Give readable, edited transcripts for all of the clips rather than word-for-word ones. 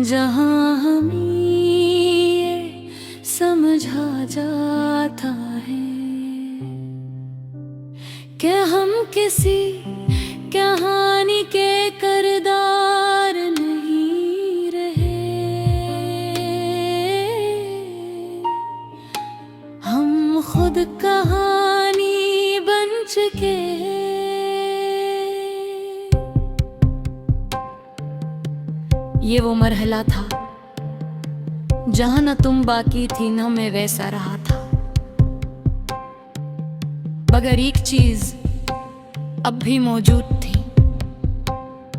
जहाँ हमें ये समझा जाता है कि हम किसी कहानी के किरदार नहीं रहे, हम खुद कहानी बन चुके हैं। ये वो मरहला था जहाँ न तुम बाकी थी न मैं वैसा रहा था, मगर एक चीज अब भी मौजूद थी,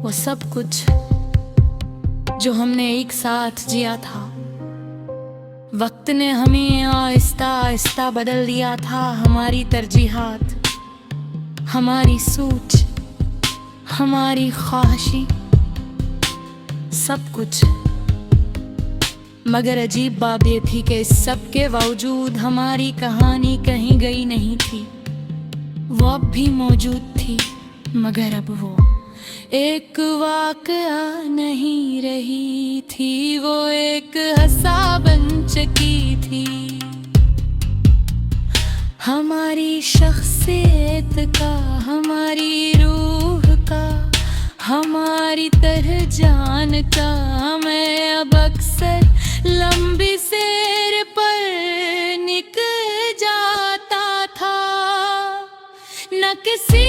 वो सब कुछ जो हमने एक साथ जिया था। वक्त ने हमें आहिस्ता आहिस्ता बदल दिया था, हमारी तरजीहात, हमारी सोच, हमारी ख्वाहिशी, सब कुछ। मगर अजीब बात ये थी कि इस सब के बावजूद हमारी कहानी कहीं गई नहीं थी। वो अब भी मौजूद थी, मगर अब वो एक वाकया नहीं रही थी, वो एक हंसा बन चुकी थी। हमारी शख्सियत का, हमारी रूह का, हमारी तरह जान का मैं अब अक्सर लंबी सैर पर निकल जाता था, न किसी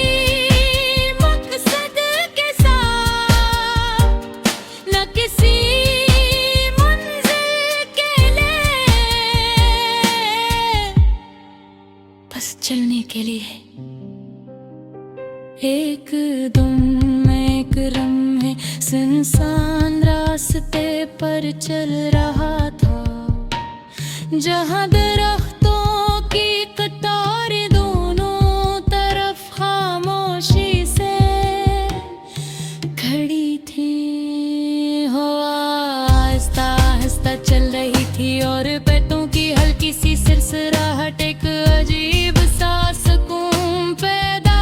मकसद के साथ, न किसी मंजिल के लिए, बस चलने के लिए। एक दम एक लम्हे सुनसान रास्ते पर चल रहा था, जहाँ दरख्तों की कतारें दोनों तरफ खामोशी से खड़ी थी। हवा आहिस्ता आहिस्ता चल रही थी और पेटों की हल्की सी सिरसराहट एक अजीब सा सुकून पैदा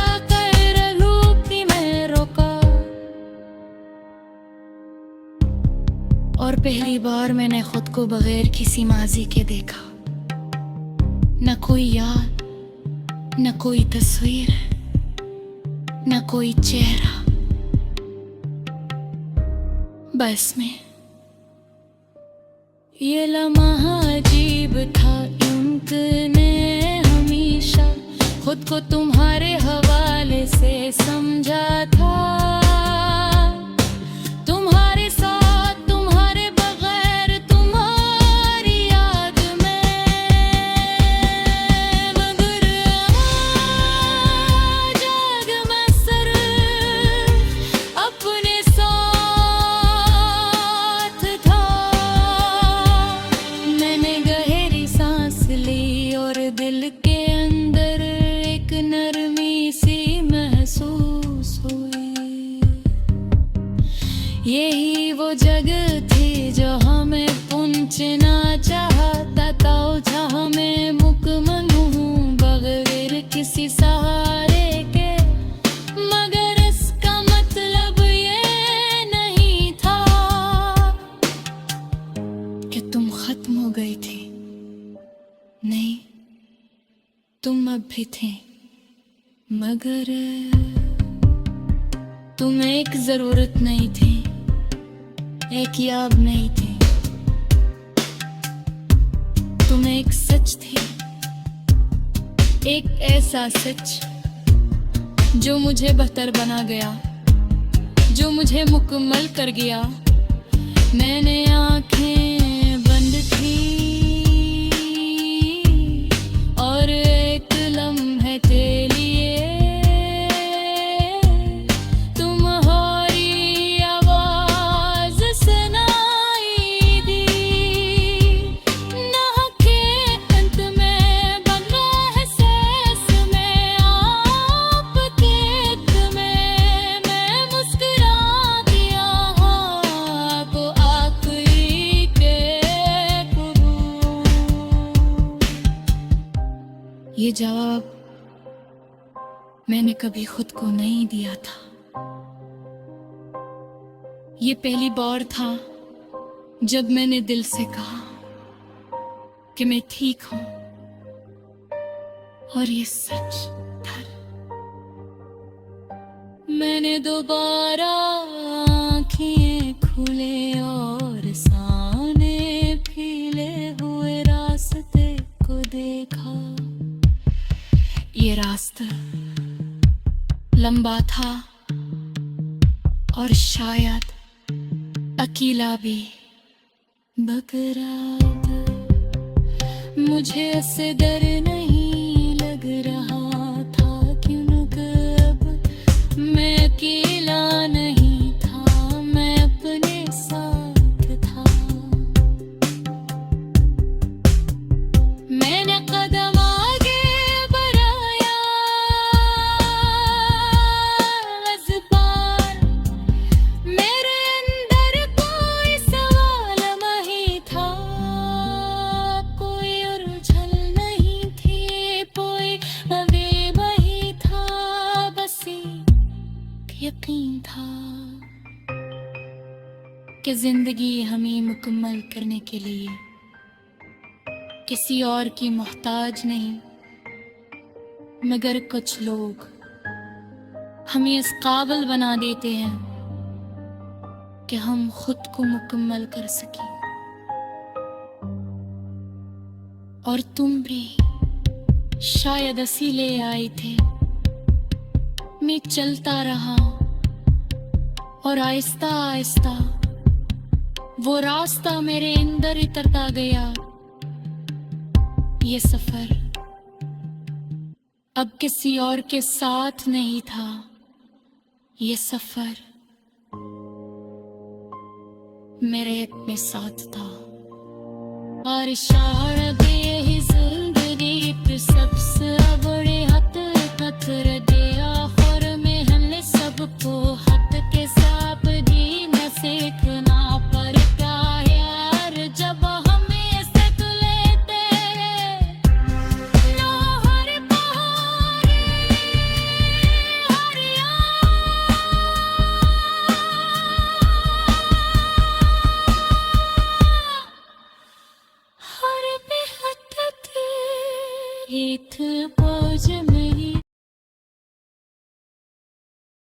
और पहली बार मैंने खुद को बगैर किसी माजी के देखा। न कोई याद, न कोई तस्वीर, न कोई चेहरा, बस मैं। ये लम्हा अजीब था, ने हमेशा खुद को तुम्हारे हवाले से समझा था। तुम्हारे साथ दिल के अंदर एक नरमी सी महसूस हुई। यही वो जगह थी जो हमें पहुंचना चाहता था, जहाँ मैं मुकम्मल हूँ बगैर किसी सहारे के। मगर इसका मतलब ये नहीं था कि तुम खत्म हो गई थी, नहीं, तुम अब भी थे, मगर तुम एक जरूरत नहीं थी, एक याद नहीं थी, तुम एक सच थी, एक ऐसा सच जो मुझे बेहतर बना गया, जो मुझे मुकम्मल कर गया। मैंने आंखें बंद थी और एक लम्हे के लिए तुम्हारी आवाज सुनाई दी। ना के अंत में बगा एहसास में आपके में मैं मुस्कुरा दिया। आप आखिरी के ये जवाब मैंने कभी खुद को नहीं दिया था। ये पहली बार था जब मैंने दिल से कहा कि मैं ठीक हूं और ये सच था, मैंने दोबारा आँखें खुले और सामने फैले हुए रास्ते को देखा। ये रास्ता लंबा था और शायद अकेला भी, मगर मुझे ऐसे डर नहीं लग रहा था, क्योंकि अब मैं अकेला नहीं था, मैं अपने साथ था। मैंने कदम आगे बढ़ाया, इस बार मेरे अंदर कोई सवाल नहीं था, कोई उलझन नहीं थी, कोई अवेब ही था, बस एक यकीन था कि जिंदगी हमें मुकम्मल करने के लिए किसी और की मोहताज नहीं, मगर कुछ लोग हमें इस काबिल बना देते हैं कि हम खुद को मुकम्मल कर सकें। और तुम भी शायद इसीलिए आए थे। मैं चलता रहा और आहिस्ता आहिस्ता वो रास्ता मेरे अंदर उतरता गया। ये सफर अब किसी और के साथ नहीं था, ये सफर मेरे अपने साथ था। और इशारा दे ही जिंदगी पे सब